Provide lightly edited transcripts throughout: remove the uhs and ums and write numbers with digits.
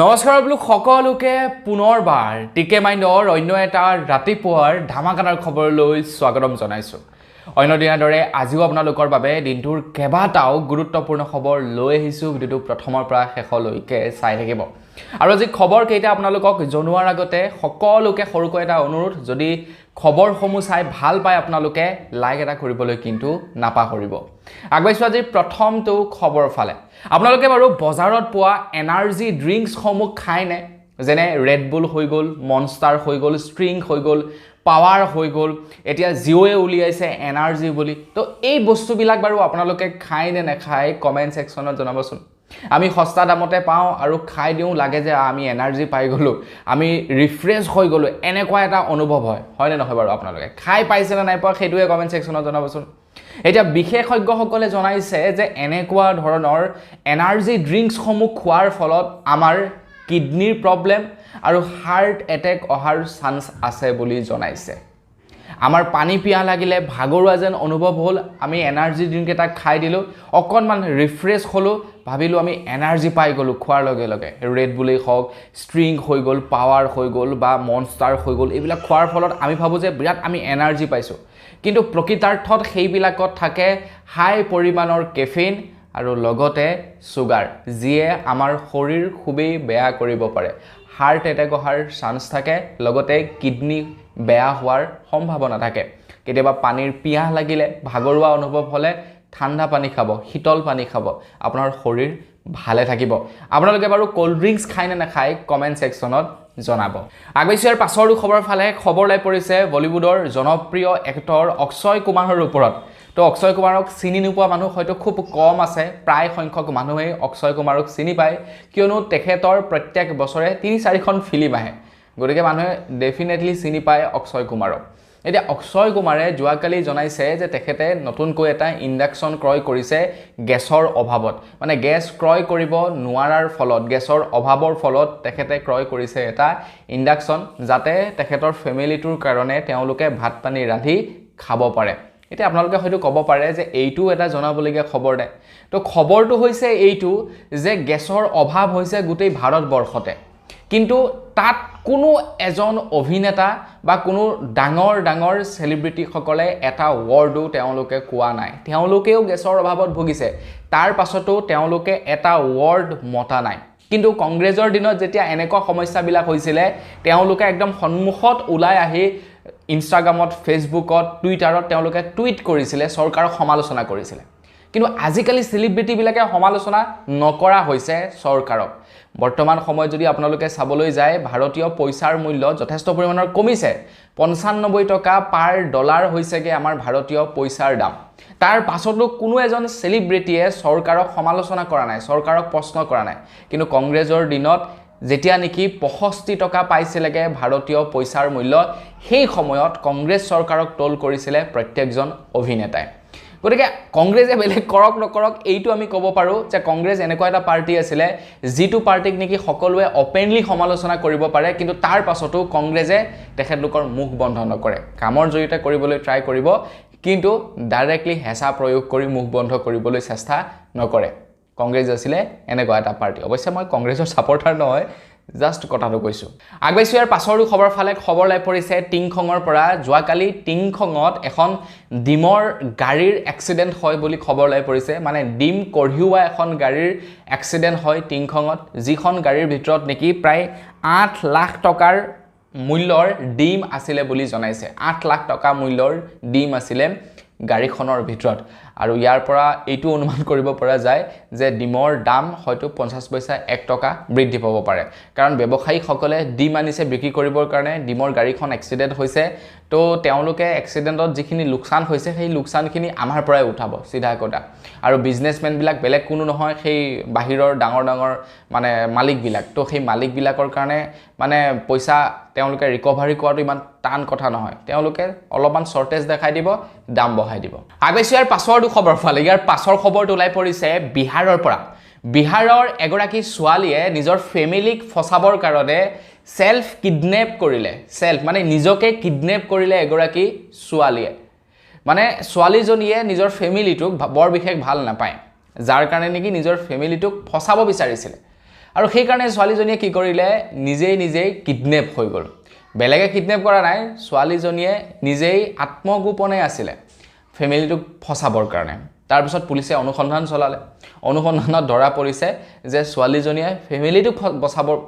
নমস্কাৰ বোলো সকলোকে পুনৰবাৰ টিকে মাইণ্ডৰ অন্য এটা ৰাতিপুৱাৰ ধামাকাদাৰ খবৰলৈ স্বাগতম জনাইছোঁ। অন্য দিনাৰ দৰে আজিও আপোনালোকৰ বাবে দিনটোৰ কেইবাটাও গুৰুত্বপূৰ্ণ খবৰ লৈ আহিছোঁ। ভিডিঅ'টো প্ৰথমৰ পৰা শেষলৈকে চাই থাকিব। আৰু আজি খবৰ কেইটা আপোনালোকক জনোৱাৰ আগতে সকলোকে সৰুকৈ এটা অনুৰোধ, যদি খবৰসমূহ চাই ভাল পায় আপোনালোকে লাইক এটা কৰিবলৈ কিন্তু নাপাহৰিব। আগবাঢ়িছোঁ আজি প্ৰথমটো খবৰ ফালে। আপোনালোকে বাৰু বজাৰত পোৱা এনাৰ্জি ড্ৰিংকছসমূহ খায়নে? যেনে ৰেড বুল হৈ গ'ল, মনষ্টাৰ হৈ গ'ল, ষ্ট্ৰিং হৈ গ'ল, পাৱাৰ হৈ গ'ল, এতিয়া জিঅ'য়ে উলিয়াইছে এনাৰ্জি বুলি। তো এই বস্তুবিলাক বাৰু আপোনালোকে খায় নে নাখায় কমেণ্ট ছেকশ্যনত জনাবচোন। আমি সস্তা দামতে পাওঁ আৰু খাই দিওঁ, লাগে যে আমি এনাৰ্জি পাই গ'লোঁ, আমি ৰিফ্ৰেছ হৈ গ'লোঁ, এনেকুৱা এটা অনুভৱ হয়নে নহয় বাৰু? আপোনালোকে খাই পাইছে নে নাই পোৱা সেইটোৱে কমেণ্ট ছেকশ্যনত জনাবচোন। এতিয়া বিশেষজ্ঞসকলে জনাইছে যে এনেকুৱা ধৰণৰ এনাৰ্জি ড্ৰিংকছসমূহ খোৱাৰ ফলত আমাৰ কিডনীৰ প্ৰব্লেম আৰু হাৰ্ট এটেক অহাৰ চান্স আছে বুলি জনাইছে। আমাৰ পানী পিয়াহ লাগিলে, ভাগৰুৱা যেন অনুভৱ হ'ল, আমি এনাৰ্জি ড্ৰিংক এটা খাই দিলোঁ, অকণমান ৰিফ্ৰেছ হ'লোঁ, ভাবিলোঁ আমি এনাৰ্জি পাই গ'লোঁ খোৱাৰ লগে লগে। ৰেড বুলেই হওক, ষ্ট্ৰিং হৈ গ'ল, পাৱাৰ হৈ গ'ল বা মনষ্টাৰ হৈ গ'ল, এইবিলাক খোৱাৰ ফলত আমি ভাবোঁ যে বিৰাট আমি এনাৰ্জি পাইছোঁ। কিন্তু প্ৰকৃতাৰ্থত সেইবিলাকত থাকে হাই পৰিমাণৰ কেফেইন আৰু লগতে চুগাৰ, যিয়ে আমাৰ শৰীৰ খুবেই বেয়া কৰিব পাৰে। হাৰ্ট এটেক অহাৰ চান্স থাকে, লগতে কিডনী বেয়া হোৱাৰ সম্ভাৱনা থাকে। কেতিয়াবা পানীৰ পিয়াহ লাগিলে, ভাগৰুৱা অনুভৱ হ'লে ঠাণ্ডা পানী খাব, শীতল পানী খাব, আপোনাৰ শৰীৰ ভালে থাকিব। আপোনালোকে বাৰু ক'ল্ড ড্ৰিংকছ খায় নে নাখায় কমেণ্ট ছেকশ্যনত জনাব। আগবাঢ়িছোঁ ইয়াৰ পাছৰো খবৰ ফালে। খবৰ ওলাই পৰিছে বলীউডৰ জনপ্ৰিয় এক্টৰ অক্ষয় কুমাৰৰ ওপৰত। তো অক্ষয় কুমাৰক চিনি নোপোৱা মানুহ হয়তো খুব কম আছে, প্ৰায় সংখ্যক মানুহেই অক্ষয় কুমাৰক চিনি পায়, কিয়নো তেখেতৰ প্ৰত্যেক বছৰে ৩-৪খন ফিল্ম আহে, গতিকে মানুহে ডেফিনেটলি চিনি পায় অক্ষয় কুমাৰক। এতিয়া অক্ষয় কুমাৰে যোৱাকালি জনাইছে যে তেখেতে নতুনকৈ এটা ইণ্ডাকশ্যন ক্ৰয় কৰিছে গেছৰ অভাৱত। মানে গেছ ক্ৰয় কৰিব নোৱাৰাৰ ফলত, গেছৰ অভাৱৰ ফলত তেখেতে ক্ৰয় কৰিছে এটা ইণ্ডাকশ্যন, যাতে তেখেতৰ ফেমিলিটোৰ কাৰণে তেওঁলোকে ভাত পানী ৰান্ধি খাব পাৰে। এতিয়া আপোনালোকে হয়তো ক'ব পাৰে যে এইটো এটা জনাবলগীয়া খবৰ নে? তো খবৰটো হৈছে এইটো যে গেছৰ অভাৱ হৈছে গোটেই ভাৰতবৰ্ষতে, কিন্তু তাত কোনো এজন অভিনেতা বা কোনো ডাঙৰ ডাঙৰ চেলিব্ৰিটিসকলে এটা ৱৰ্ডো তেওঁলোকে কোৱা নাই। তেওঁলোকেও গেছৰ অভাৱত ভুগিছে, তাৰ পাছতো তেওঁলোকে এটা ৱৰ্ড মতা নাই। কিন্তু কংগ্ৰেছৰ দিনত যেতিয়া এনেকুৱা সমস্যাবিলাক হৈছিলে, তেওঁলোকে একদম সন্মুখত ওলাই আহি ইনষ্টাগ্ৰামত, ফেচবুকত, টুইটাৰত তেওঁলোকে টুইট কৰিছিলে, চৰকাৰক সমালোচনা কৰিছিলে। কিন্তু আজিকালি চেলিব্ৰিটিবিলাকে সমালোচনা নকৰা হৈছে চৰকাৰক। বৰ্তমান সময়ত যদি আপোনালোকে চাবলৈ যায়, ভাৰতীয় পইচাৰ মূল্য যথেষ্ট পৰিমাণৰ কমিছে। 95 টকা পাৰ ডলাৰ হৈছেগৈ আমাৰ ভাৰতীয় পইচাৰ দাম। তাৰ পাছতো কোনো এজন চেলিব্ৰিটিয়ে চৰকাৰক সমালোচনা কৰা নাই, চৰকাৰক প্ৰশ্ন কৰা নাই। কিন্তু কংগ্ৰেছৰ দিনত যেতিয়া নেকি 65 টকা পাইছিলেগৈ ভাৰতীয় পইচাৰ মূল্য, সেই সময়ত কংগ্ৰেছ চৰকাৰক ট্ৰল কৰিছিলে প্ৰত্যেকজন অভিনেতাই। গতিকে কংগ্ৰেছে বেলেগ কৰক নকৰক, এইটো আমি ক'ব পাৰোঁ যে কংগ্ৰেছ এনেকুৱা এটা পাৰ্টি আছিলে যিটো পাৰ্টিক নেকি সকলোৱে অপেনলি সমালোচনা কৰিব পাৰে, কিন্তু তাৰ পাছতো কংগ্ৰেছে তেখেতলোকৰ মুখ বন্ধ নকৰে। কামৰ জৰিয়তে কৰিবলৈ ট্ৰাই কৰিব, কিন্তু ডাইৰেক্টলি হেঁচা প্ৰয়োগ কৰি মুখ বন্ধ কৰিবলৈ চেষ্টা নকৰে। কংগ্ৰেছ আছিলে এনেকুৱা এটা পাৰ্টি। অৱশ্যে মই কংগ্ৰেছৰ ছাপৰ্টাৰ নহয়, জাষ্ট কথাটো কৈছোঁ। আগবাঢ়িছোঁ ইয়াৰ পাছৰো খবৰ ফালে। খবৰ ওলাই পৰিছে টিংখঙৰ পৰা। যোৱাকালি টিংখঙত এখন ডিমৰ গাড়ীৰ এক্সিডেণ্ট হয় বুলি খবৰ ওলাই পৰিছে। মানে ডিম কঢ়িওৱা এখন গাড়ীৰ এক্সিডেণ্ট হয় টিংখঙত, যিখন গাড়ীৰ ভিতৰত নেকি প্ৰায় 8 লাখ টকাৰ মূল্যৰ ডিম আছিলে বুলি জনাইছে। 8 লাখ টকা মূল্যৰ ডিম আছিলে গাড়ীখনৰ ভিতৰত। আৰু ইয়াৰ পৰা এইটো অনুমান কৰিব পৰা যায় যে ডিমৰ দাম হয়তো 50 পইচা 1 টকা বৃদ্ধি পাব পাৰে, কাৰণ ব্যৱসায়ীসকলে ডিম আনিছে বিক্ৰী কৰিবৰ কাৰণে, ডিমৰ গাড়ীখন এক্সিডেণ্ট হৈছে, তো তেওঁলোকে এক্সিডেণ্টত যিখিনি লোকচান হৈছে সেই লোকচানখিনি আমাৰ পৰাই উঠাব চিধা কথা। আৰু বিজনেছমেনবিলাক বেলেগ কোনো নহয়, সেই বাহিৰৰ ডাঙৰ ডাঙৰ মানে মালিকবিলাক। তো সেই মালিকবিলাকৰ কাৰণে মানে পইচা তেওঁলোকে ৰিকভাৰী কৰাটো ইমান টান কথা নহয়, তেওঁলোকে অলপমান শ্বৰ্টেজ দেখাই দিব, দাম বঢ়াই দিব। আগবাঢ়িছোঁ ইয়াৰ পাছৰটো খবৰ ফালে। ইয়াৰ পাছৰ খবৰটো ওলাই পৰিছে বিহাৰৰ পৰা। বিহাৰৰ এগৰাকী ছোৱালীয়ে নিজৰ ফেমিলিক ফচাবৰ কাৰণে সেলফ কিডনেপ কৰিলে। সেলফ মানে নিজকে কিডনেপ কৰিলে এগৰাকী ছোৱালীয়ে। মানে ছোৱালীজনীয়ে নিজৰ ফেমিলিটোক বৰ বিশেষ ভাল নাপায়, যাৰ কাৰণে নেকি নিজৰ ফেমিলিটোক ফচাব বিচাৰিছিলে। আৰু সেই কাৰণে ছোৱালীজনীয়ে কি কৰিলে নিজেই কিডনেপ হৈ গ'ল বেলেগে কিডনেপ কৰা নাই ছোৱালীজনীয়ে নিজেই আত্মগোপনে আছিলে ফেমিলিটোক ফসাবৰ কাৰণে তাৰ পিছত পুলিচে অনুসন্ধান চলালে অনুসন্ধানত ধৰা পৰিছে যে ছোৱালীজনীয়ে ফেমিলিটোক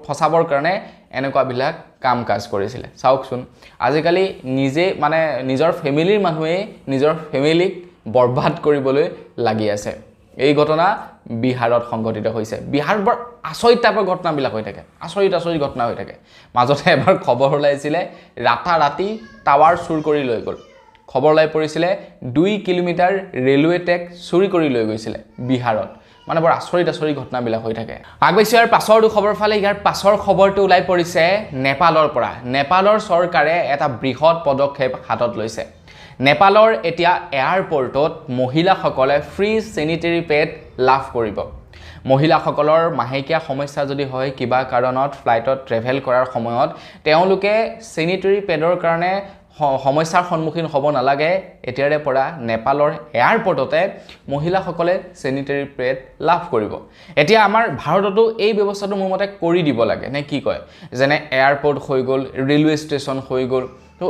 ফসাবৰ কাৰণে এনেকুৱা বিলাক কাম কাজ কৰিছিল চাওকচোন আজিকালি নিজে মানে নিজৰ ফেমিলিৰ মানুহে নিজৰ ফেমিলিক বৰবাদ কৰিবলৈ লাগি আছে এই ঘটনা বিহাৰত সংঘটিত হৈছে বিহাৰত বৰ আচৰিত টাইপৰ ঘটনাবিলাক হৈ থাকে আচৰিত ঘটনা হৈ থাকে মাজতে এবাৰ খবৰ ওলাইছিলে ৰাতি টাৱাৰ চুৰ কৰি লৈ গ'ল খবৰ ওলাই পৰিছিলে 2 কিলোমিটাৰ ৰেলৱে ট্ৰেক চুৰি কৰি লৈ গৈছিলে বিহাৰত মানে বৰ আচৰিত ঘটনাবিলাক হৈ থাকে আগবাইছো ইয়াৰ পাছৰটো খবৰ ফালে ইয়াৰ পাছৰ খবৰটো ওলাই পৰিছে নেপালৰ পৰা নেপালৰ চৰকাৰে এটা বৃহৎ পদক্ষেপ হাতত লৈছে নেপালৰ এতিয়া এয়াৰপৰ্টত মহিলাসকলে ফ্ৰী স্যানিটাৰী পেড লাভ কৰিব মহিলাসকলৰ মাহেকীয়া সমস্যা যদি হয় কিবা কাৰণত ফ্লাইটত ট্ৰেভেল কৰাৰ সময়ত তেওঁলোকে স্যানিটাৰী পেডৰ কাৰণে সমস্যাৰ সন্মুখীন হ'ব নালাগে এতিয়াৰে পৰা নেপালৰ এয়াৰপৰ্টতে মহিলাসকলে স্যানিটাৰী পেড লাভ কৰিব এতিয়া আমাৰ ভাৰততো এই ব্যৱস্থাটো মোৰ মতে কৰি দিব লাগে নে কি কয় যেনে এয়াৰপৰ্ট হৈ গ'ল ৰেলৱে ষ্টেচন হৈ গ'ল তো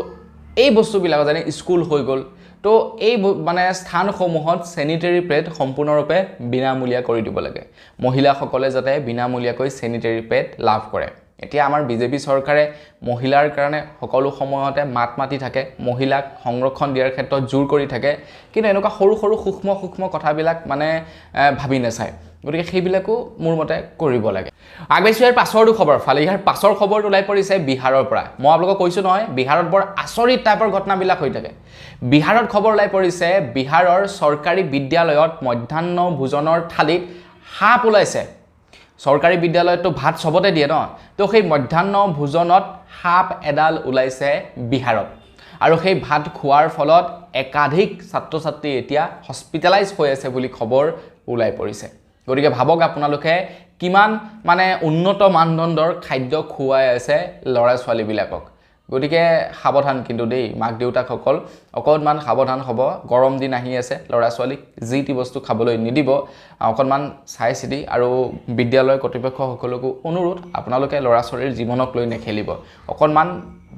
এই বস্তুবিলাক যেনে স্কুল হৈ গ'ল তো এই মানে স্থানসমূহত স্যানিটাৰী পেড সম্পূৰ্ণৰূপে বিনামূলীয়া কৰি দিব লাগে মহিলাসকলে যাতে বিনামূলীয়াকৈ স্যানিটাৰী পেড লাভ কৰে এতিয়া আমাৰ বিজেপি চৰকাৰে মহিলাৰ কাৰণে সকলো সময়তে মাত মাতি থাকে মহিলাক সংৰক্ষণ দিয়াৰ ক্ষেত্ৰত জোৰ কৰি থাকে কিন্তু এনেকুৱা সৰু সূক্ষ্ম কথাবিলাক মানে ভাবি নাচায় গতিকে সেইবিলাকো মোৰ মতে কৰিব লাগে আগবাইছো ইয়াৰ পাছৰটো খবৰ ফালে ইয়াৰ পাছৰ খবৰটো ওলাই পৰিছে বিহাৰৰ পৰা মই আপোনালোকক কৈছো নহয় বিহাৰত বৰ আচৰিত টাইপৰ ঘটনাবিলাক হৈ থাকে বিহাৰত খবৰ ওলাই পৰিছে বিহাৰৰ চৰকাৰী বিদ্যালয়ত মধ্যাহ্ন ভোজনৰ থালিত সাপ ওলাইছে চৰকাৰী বিদ্যালয়তো ভাত সবতে দিয়ে ন তো সেই মধ্যাহ্ন ভোজনত সাপ এডাল ওলাইছে বিহাৰত আৰু সেই ভাত খোৱাৰ ফলত একাধিক ছাত্ৰ-ছাত্ৰী এতিয়া হস্পিটেলাইজ হৈ আছে বুলি খবৰ ওলাই পৰিছে গতিকে ভাবক আপোনালোকে কিমান মানে উন্নত মানদণ্ডৰ খাদ্য খুৱাই আছে লৰা ছোৱালীবিলাকক গতিকে সাৱধান কিন্তু দেই মাক দেউতাকসকল অকণমান সাৱধান হ'ব গৰম দিন আহি আছে লৰা ছোৱালীক যি টি বস্তু খাবলৈ নিদিব অকণমান চাই চিতি আৰু বিদ্যালয় কৰ্তৃপক্ষসকলকো অনুৰোধ আপোনালোকে লৰা ছোৱালীৰ জীৱনক লৈ নেখেলিব অকণমান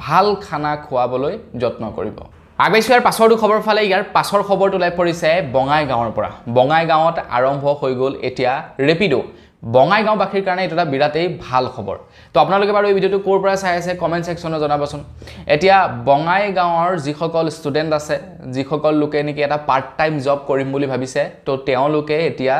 ভাল খানা খুৱাবলৈ যত্ন কৰিব আগবাইছো ইয়াৰ পাছৰটো খবৰ ফালে ইয়াৰ পাছৰ খবৰটো ওলাই পৰিছে বঙাইগাঁৱৰ পৰা বঙাইগাঁৱত আৰম্ভ হৈ গ'ল এতিয়া ৰেপিডো বঙাইগাঁওবাসীৰ কাৰণে এটা বিৰাটেই ভাল খবৰ তো আপোনালোকে বাৰু এই ভিডিঅ'টো ক'ৰ পৰা চাই আছে কমেণ্ট ছেকশ্যনত জনাবচোন এতিয়া বঙাইগাঁৱৰ যিসকল ষ্টুডেণ্ট আছে যিসকল লোকে নেকি এটা পাৰ্ট টাইম জব কৰিম বুলি ভাবিছে তো তেওঁলোকে এতিয়া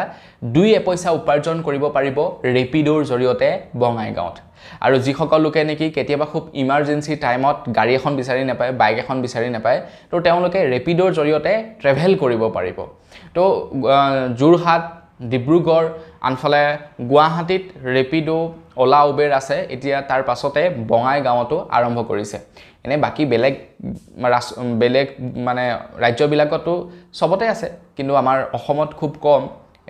2 পইচা উপাৰ্জন কৰিব পাৰিব ৰেপিডোৰ জৰিয়তে বঙাইগাঁৱত আৰু যিসকল লোকে নেকি কেতিয়াবা খুব ইমাৰ্জেন্সি টাইমত গাড়ী এখন বিচাৰি নাপায় বাইক এখন বিচাৰি নাপায় তো তেওঁলোকে ৰেপিডোৰ জৰিয়তে ট্ৰেভেল কৰিব পাৰিব তো যোৰহাট ডিব্ৰুগড় আনফালে গুৱাহাটীত ৰেপিডো ওলা উবেৰ আছে এতিয়া তাৰ পাছতে বঙাইগাঁৱতো আৰম্ভ কৰিছে এনে বাকি বেলেগ মানে ৰাজ্যবিলাকতো সবতে আছে কিন্তু আমাৰ অসমত খুব কম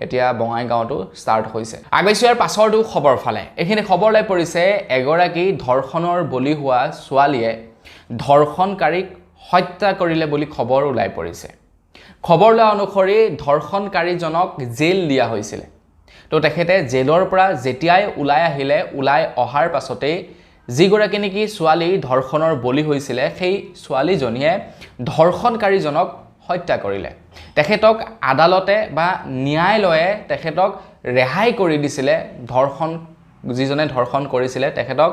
এতিয়া বঙাইগাঁৱতো ষ্টাৰ্ট হৈছে আগবাইছো ইয়াৰ পাছৰটো খবৰ ফালে এইখিনি খবৰ লাই পৰিছে এগৰাকী ধৰ্ষণৰ বলি হোৱা ছোৱালীয়ে ধৰ্ষণকাৰীক হত্যা কৰিলে বুলি খবৰ ওলাই পৰিছে খবৰ লোৱা অনুসৰি ধৰ্ষণকাৰীজনক জেল দিয়া হৈছিল তো তেখেতে জেলৰ পৰা যেতিয়াই ওলাই অহাৰ পাছতেই যিগৰাকী নেকি ছোৱালী ধৰ্ষণৰ বলি হৈছিল সেই ছোৱালীজনীয়ে ধৰ্ষণকাৰীজনক হত্যা কৰিলে তেখেতক আদালতে বা ন্যায়ালয়ে তেখেতক ৰেহাই কৰি দিছিলে যিজনে ধৰ্ষণ কৰিছিলে তেখেতক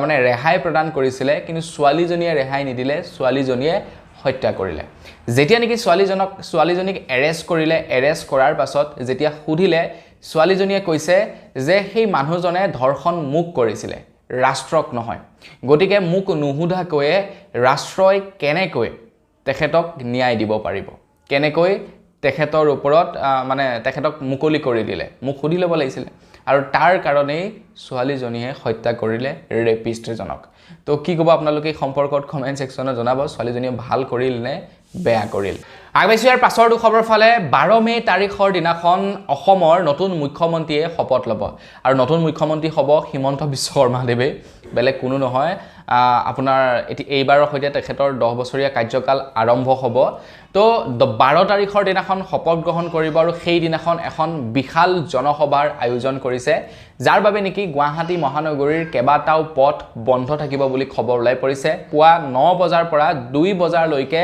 মানে ৰেহাই প্ৰদান কৰিছিলে কিন্তু ছোৱালীজনীয়ে ৰেহাই নিদিলে ছোৱালীজনীয়ে হত্যা কৰিলে যেতিয়া নেকি ছোৱালীজনীক এৰেষ্ট কৰিলে এৰেষ্ট কৰাৰ পাছত যেতিয়া সুধিলে ছোৱালীজনীয়ে কৈছে যে সেই মানুহজনে ধৰ্ষণ মোক কৰিছিলে ৰাষ্ট্ৰক নহয় গতিকে মোক নুহুধাকৈ ৰাষ্ট্ৰই কেনেকৈ তেখেতক ন্যায় দিব পাৰিব কেনেকৈ তেখেতৰ ওপৰত মানে তেখেতক মুকলি কৰি দিলে মোক সুধি ল'ব লাগিছিল আৰু তাৰ কাৰণেই ছোৱালীজনীয়ে হত্যা কৰিলে ৰেপিষ্টজনক তো কি ক'ব আপোনালোকে সম্পৰ্কত কমেণ্ট ছেকশ্যনত জনাব ছোৱালীজনীয়ে ভাল কৰিল নে বেয়া কৰিল আগবাইছোঁ ইয়াৰ পাছৰটো খবৰ ফালে 12 মে তাৰিখৰ দিনাখন অসমৰ নতুন মুখ্যমন্ত্ৰীয়ে শপত ল'ব আৰু নতুন মুখ্যমন্ত্ৰী হ'ব হিমন্ত বিশ্ব শৰ্মাদেৱে বেলেগ কোনো নহয় আপোনাৰ এইবাৰৰ সৈতে তেখেতৰ 10 বছৰীয়া কাৰ্যকাল আৰম্ভ হ'ব তো 12 তাৰিখৰ দিনাখন শপত গ্ৰহণ কৰিব আৰু সেই দিনাখন এখন বিশাল জনসভাৰ আয়োজন কৰিছে যাৰ বাবে নেকি গুৱাহাটী মহানগৰীৰ কেবাটাও পথ বন্ধ থাকিব বুলি খবৰ ওলাই পৰিছে পুৱা 9 বজাৰ পৰা 2 বজালৈকে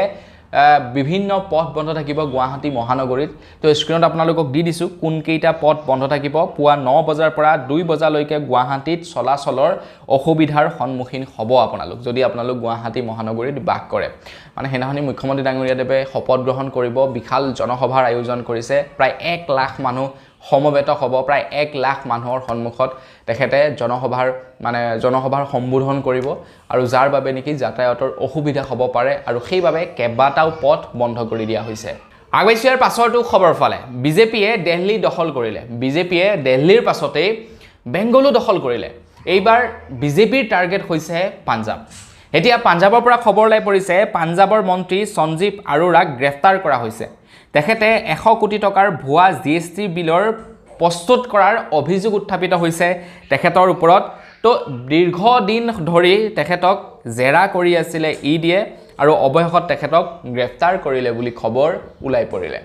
বিভিন্ন পথ বন্ধ থাকিব গুৱাহাটী মহানগৰীত তো স্ক্ৰিনত আপোনালোকক দি দিছো কোন কেইটা পথ বন্ধ থাকিব পুৱা 9 বজাৰ পৰা 2 বজালৈকে গুৱাহাটীত চলাচলৰ অসুবিধাৰ সন্মুখীন হ'ব আপোনালোক যদি আপোনালোক গুৱাহাটী মহানগৰীত বাস কৰে মানে হেনাহনি মুখ্যমন্ত্ৰী ডাঙৰীয়াদেৱে শপত গ্ৰহণ কৰিব বিশাল জনসভাৰ আয়োজন কৰিছে প্ৰায় 1 লাখ মানুহ সমবেত হ'ব প্ৰায় 1 লাখ মানুহৰ সন্মুখত তেখেতে জনসভাৰ সম্বোধন কৰিব আৰু যাৰ বাবে নেকি যাতায়াতৰ অসুবিধা হ'ব পাৰে আৰু সেইবাবে কেবাটাও পথ বন্ধ কৰি দিয়া হৈছে আগবাইছৰ পাছৰটো খবৰ ফালে বিজেপিয়ে দিল্লী দখল কৰিলে বিজেপিয়ে দিল্লীৰ পাছতেই বেংগলু দখল কৰিলে এইবাৰ বিজেপিৰ টাৰ্গেট হৈছে পাঞ্জাব এতিয়া পাঞ্জাবৰ পৰা খবৰ ওলাই পৰিছে পাঞ্জাবৰ মন্ত্ৰী সঞ্জীৱ আৰোৰাক গ্ৰেফতাৰ কৰা হৈছে তেখেতে 100 কোটি টকাৰ ভুৱা জিএসটি বিলৰ প্ৰস্তুত কৰাৰ অভিযোগ উত্থাপিত হৈছে তেখেতৰ ওপৰত তো দীৰ্ঘদিন ধৰি তেখেতক জেৰা কৰি আছিলে ইডিয়ে আৰু অৱশেষত তেখেতক গ্ৰেফতাৰ কৰিলে বুলি খবৰ ওলাই পৰিলে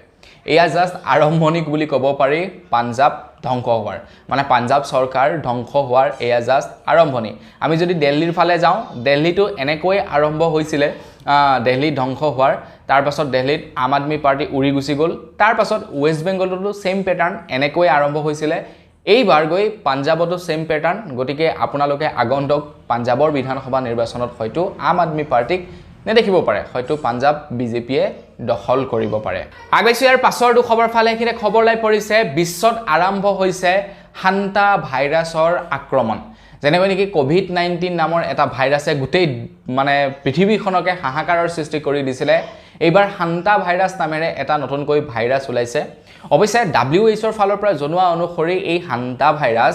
এয়া জাস্ট আৰম্ভণি বুলি ক'ব পাৰি পাঞ্জাব ধ্বংস হোৱাৰ মানে পাঞ্জাব চৰকাৰ ধ্বংস হোৱাৰ এয়া জাস্ট আৰম্ভণি আমি যদি দিল্লীৰ ফালে যাওঁ দিল্লীটো এনেকৈ আৰম্ভ হৈছিলে দিল্লী ধ্বংস হোৱাৰ তাৰ পাছত দিল্লীত আম আদমি পাৰ্টি উৰি গুচি গ'ল তাৰ পাছত ৱেষ্ট বেংগলতো সেম প্যাটাৰ্ন এনেকৈ আৰম্ভ হৈছিলে এইবাৰ গৈ পাঞ্জাবতো সেম প্যাটাৰ্ন গতিকে আপোনালোকে আগন্তুক পাঞ্জাবৰ বিধানসভা নিৰ্বাচনত হয়তো আম আদমি পাৰ্টিক নেদেখিব পাৰে হয়তো পাঞ্জাব বিজেপিয়ে দখল কৰিব পাৰে আগবাইছোঁ ইয়াৰ পাছৰটো খবৰ ফালে এখিৰে খবৰ লাই পৰিছে বিশ্বত আৰম্ভ হৈছে হান্তা ভাইৰাছৰ আক্ৰমণ যেনেকৈ নেকি কোভিড-19 নামৰ এটা ভাইৰাছে গোটেই মানে পৃথিৱীখনকে হাহাকাৰৰ সৃষ্টি কৰি দিছিলে এইবাৰ হান্তা ভাইৰাছ নামেৰে এটা নতুনকৈ ভাইৰাছ ওলাইছে অৱশ্যে WHO ফালৰ পৰা জনোৱা অনুসৰি এই হান্তা ভাইৰাছ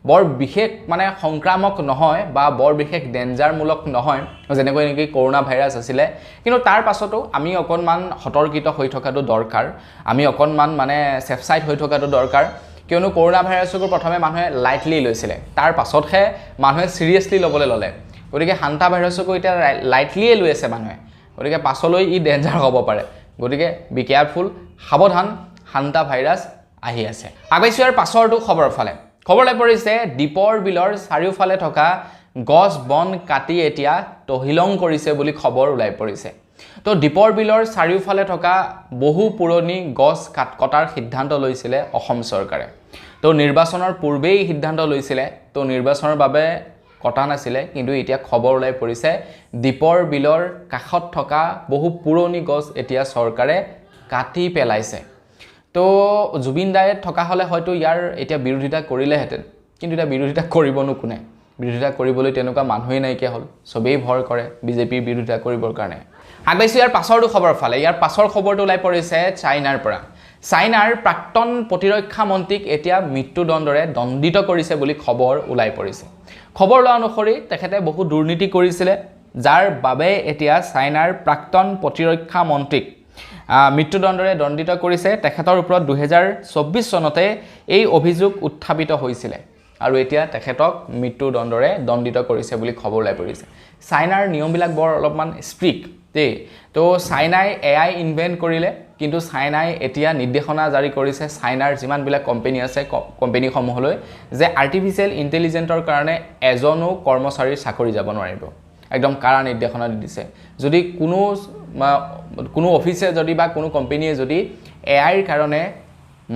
বৰ বিশেষ মানে সংক্ৰামক নহয় বা বৰ বিশেষ ডেঞ্জাৰমূলক নহয় যেনেকৈ নেকি কৰোনা ভাইৰাছ আছিলে কিন্তু তাৰ পাছতো আমি অকনমান সতৰ্কিত হৈ থকাটো দৰকাৰ আমি অকনমান মানে সেফ সাইড হৈ থকাটো দৰকাৰ কিয়নো কৰোনা ভাইৰাছক প্ৰথমে মানুহে লাইটলি লৈছিলে তাৰ পাছতহে মানুহে সিৰিয়াসলি লবলৈ ললে গতিকে হান্তা ভাইৰাছক এতিয়া লাইটলিয়ে লৈ আছে মানুহে গতিকে পাছলৈ ই ডেঞ্জাৰ হ'ব পাৰে গতিকে বি কেয়াৰফুল সাৱধান হান্তা ভাইৰাছ আহি আছে আগবাইছোঁ ইয়াৰ পাছৰটো খবৰ ফালে খবৰ লাই পৰিছে দীপৰ বিলৰ চাৰিওফালে থকা গছ বন কাটি এতিয়া তহিলং কৰিছে বুলি খবৰ ওলাই পৰিছে তো দীপৰ বিলৰ চাৰিওফালে থকা বহু পুৰণি গছ কটাৰ সিদ্ধান্ত লৈছিলে অসম চৰকাৰে তো নিৰ্বাচনৰ পূৰ্বেই সিদ্ধান্ত লৈছিলে তো নিৰ্বাচনৰ বাবে কটা নাছিলে কিন্তু এতিয়া খবৰ ওলাই পৰিছে দীপৰ বিলৰ কাষত থকা বহু পুৰণি গছ এতিয়া চৰকাৰে কাটি পেলাইছে তো জুবিন দায়ে থকা হলে হয়তো ইয়াৰ এতিয়া বিৰোধিতা কৰিলেহেঁতেন কিন্তু এটা বিৰোধিতা কৰিবনো কোনে বিৰোধিতা কৰিবলৈ তেনেকুৱা মানুহেই নাইকিয়া হ'ল সবেই ভৰ কৰে বিজেপিৰ বিৰোধিতা কৰিবৰ কাৰণে আগবাইছোঁ ইয়াৰ পাছৰটো খবৰ ফালে ইয়াৰ পাছৰ খবৰটো ওলাই পৰিছে চাইনাৰ পৰা চাইনাৰ প্ৰাক্তন প্ৰতিৰক্ষা মন্ত্ৰীক এতিয়া মৃত্যুদণ্ডৰে দণ্ডিত কৰিছে বুলি খবৰ ওলাই পৰিছে খবৰ লোৱা অনুসৰি তেখেতে বহু দুৰ্নীতি কৰিছিলে যাৰ বাবে এতিয়া চাইনাৰ প্ৰাক্তন প্ৰতিৰক্ষা মন্ত্ৰীক মৃত্যুদণ্ডৰে দণ্ডিত কৰিছে তেখেতৰ ওপৰত 2024 চনতে এই অভিযোগ উত্থাপিত হৈছিল আৰু এতিয়া তেখেতক মৃত্যুদণ্ডৰে দণ্ডিত কৰিছে বুলি খবৰ ওলাই পৰিছে চাইনাৰ নিয়মবিলাক বৰ অলপমান স্ট্ৰিক্ট দেই তো চাইনাই AI ইনভেন্ট কৰিলে কিন্তু চাইনাই এতিয়া নিৰ্দেশনা জাৰি কৰিছে চাইনাৰ যিমানবিলাক কোম্পানী আছে কোম্পানীসমূহলৈ যে আৰ্টিফিচিয়েল ইন্টেলিজেন্টৰ কাৰণে এজনো কৰ্মচাৰীৰ চাকৰি যাব নোৱাৰিব একদম কাৰা নিৰ্দেশনা দিছে যদি কোনো অফিসে যদি বা কোনো কোম্পানীয়ে যদি AI কাৰণে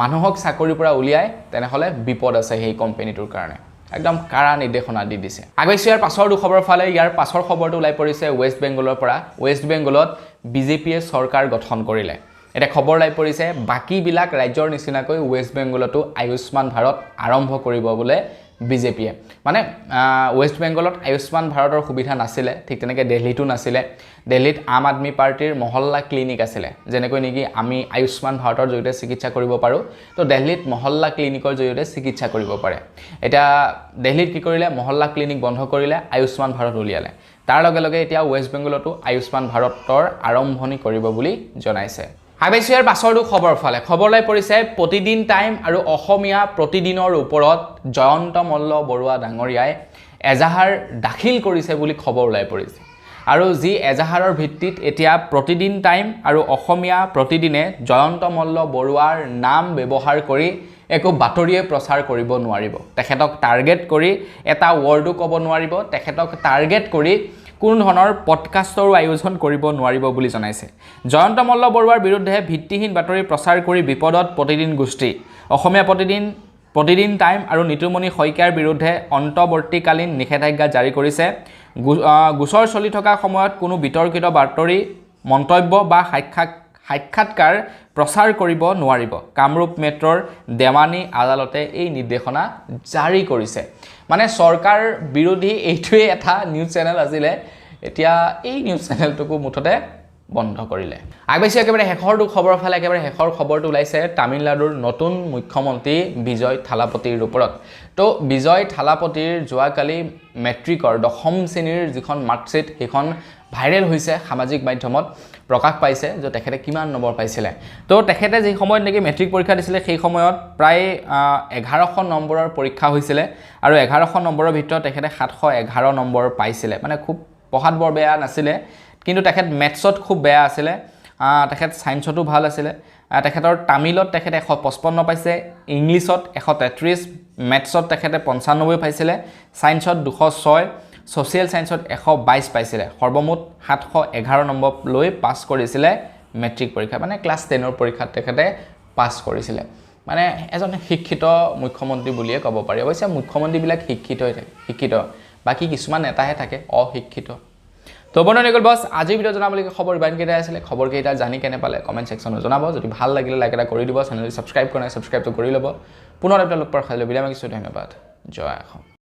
মানুহক চাকৰিৰ পৰা উলিয়ায় তেনেহলে বিপদ আছে সেই কোম্পানীটোৰ কাৰণে একদম কাৰা নিৰ্দেশনা দি দিছে আগবাইছোঁ ইয়াৰ পাছৰ খবৰ ফালে ইয়াৰ পাছৰ খবৰটো ওলাই পৰিছে ৱেষ্ট বেংগলৰ পৰা ৱেষ্ট বেংগলত বিজেপিয়ে চৰকাৰ গঠন কৰিলে এটা খবৰ ওলাই পৰিছে বাকিবিলাক ৰাজ্যৰ নিচিনাকৈ ৱেষ্ট বেংগলতো আয়ুষ্মান ভাৰত আৰম্ভ কৰিব বলে বিজেপিয়ে মানে ৱেষ্ট বেংগলত আয়ুষ্মান ভাৰতৰ সুবিধা নাছিলে ঠিক তেনেকৈ দিল্লীতো নাছিলে দিল্লীত আম আদমি পাৰ্টিৰ মহল্লা ক্লিনিক আছিলে যেনেকৈ নেকি আমি আয়ুষ্মান ভাৰতৰ জৰিয়তে চিকিৎসা কৰিব পাৰো তো দিল্লীত মহল্লা ক্লিনিকৰ জৰিয়তে চিকিৎসা কৰিব পাৰে এটা দিল্লীত কি কৰিলে মহল্লা ক্লিনিক বন্ধ কৰিলে আয়ুষ্মান ভাৰত উলিয়ালে তাৰ লগে লগে এতিয়া ৱেষ্ট বেংগলতো আয়ুষ্মান ভাৰতৰ আৰম্ভণি কৰিব বুলি জনাইছে আইবাইছো ইয়াৰ পাছৰটো খবৰ ফালে খবৰ লৈ পৰিছে প্ৰতিদিন টাইম আৰু অসমীয়া প্ৰতিদিনৰ ওপৰত জয়ন্ত মল্ল বৰুৱা ডাঙৰীয়াই এজাহাৰ দাখিল কৰিছে বুলি খবৰ ওলাই পৰিছে আৰু যি এজাহাৰৰ ভিত্তিত এতিয়া প্ৰতিদিন টাইম আৰু অসমীয়া প্ৰতিদিনে জয়ন্ত মল্ল বৰুৱাৰ নাম ব্যৱহাৰ কৰি একো বাতৰিয়ে প্ৰচাৰ কৰিব নোৱাৰিব তেখেতক টাৰ্গেট কৰি এটা ৱৰ্ডো ক'ব নোৱাৰিব তেখেতক টাৰ্গেট কৰি কোন ধৰণৰ পডকাষ্টৰো আয়োজন কৰিব নোৱাৰিব বুলি জনাইছে জয়ন্ত মল্ল বৰুৱাৰ বিৰুদ্ধে ভিত্তিহীন বাতৰি প্ৰচাৰ কৰি বিপদত প্ৰতিদিন গোষ্ঠী অসমীয়া প্ৰতিদিন টাইম আৰু নিতুমণি শইকীয়াৰ বিৰুদ্ধে অন্তৱৰ্তীকালীন নিষেধাজ্ঞা জাৰি কৰিছে গোচৰ চলি থকা সময়ত কোনো বিতৰ্কিত বাতৰি মন্তব্য বা সাক্ষাৎকাৰ প্ৰচাৰ কৰিব নোৱাৰিব কামৰূপ মেট্ৰৰ দেৱানী আদালতে এই নিৰ্দেশনা জাৰি কৰিছে মানে চৰকাৰ বিৰোধী এইটোৱে এটা নিউজ চেনেল আছিলে এতিয়া এই নিউজ চেনেলটোকো মুঠতে বন্ধ কৰিলে আগবাইছে একেবাৰে শেষৰটো খবৰ ফালে একেবাৰে শেষৰ খবৰটো ওলাইছে তামিলনাডুৰ নতুন মুখ্যমন্ত্ৰী বিজয় থালাপতিৰ ওপৰত তো বিজয় থালাপতিৰ যোৱাকালি মেট্ৰিকৰ 10ম শ্ৰেণীৰ যিখন মাৰ্কশ্বিট সেইখন ভাইৰেল হৈছে সামাজিক মাধ্যমত প্ৰকাশ পাইছে যে তেখেতে কিমান নম্বৰ পাইছিলে তো তেখেতে যি সময়ত নেকি মেট্ৰিক পৰীক্ষা দিছিলে সেই সময়ত প্ৰায় 1100 নম্বৰৰ পৰীক্ষা হৈছিলে আৰু 1100 নম্বৰৰ ভিতৰত তেখেতে 711 নম্বৰ পাইছিলে মানে খুব পঢ়াত বৰ বেয়া নাছিলে কিন্তু তেখেত মেথছত খুব বেয়া আছিলে তেখেত সায়েন্সতো ভাল আছিলে তেখেতৰ তামিলত তেখেতে 155 পাইছে ইংলিছত 133 মেথছত তেখেতে 95 পাইছিলে সায়েন্সত 206 সোশিয়েল সায়েন্সত 122 পাইছিলে সৰ্বমুঠ 711 নম্বৰ লৈ পাছ কৰিছিলে মেট্ৰিক পৰীক্ষা মানে ক্লাছ 10ৰ পৰীক্ষাত তেখেতে পাছ কৰিছিলে মানে এজন শিক্ষিত মুখ্যমন্ত্ৰী বুলিয়ে ক'ব পাৰি অৱশ্যে মুখ্যমন্ত্ৰীবিলাক শিক্ষিত বাকি কিছুমান নেতাহে থাকে অশিক্ষিত তো বন্ধুসকল বস আজি ভিডিও জনাবলগীয়া খবৰ ইমানকেইটাই আছিলে খবৰকেইটা জানি কেনে পালে কমেণ্ট সেকশ্যনত জনাব যদি ভাল লাগিলে লাইক এটা কৰি দিব চেনেলটো সাবস্ক্ৰাইব কৰা নাই সাবস্ক্ৰাইবটো কৰি ল'ব পুনৰ এটা লগ পোৱাৰ খালি বিদায় মাগিছোঁ ধন্যবাদ জয় অসম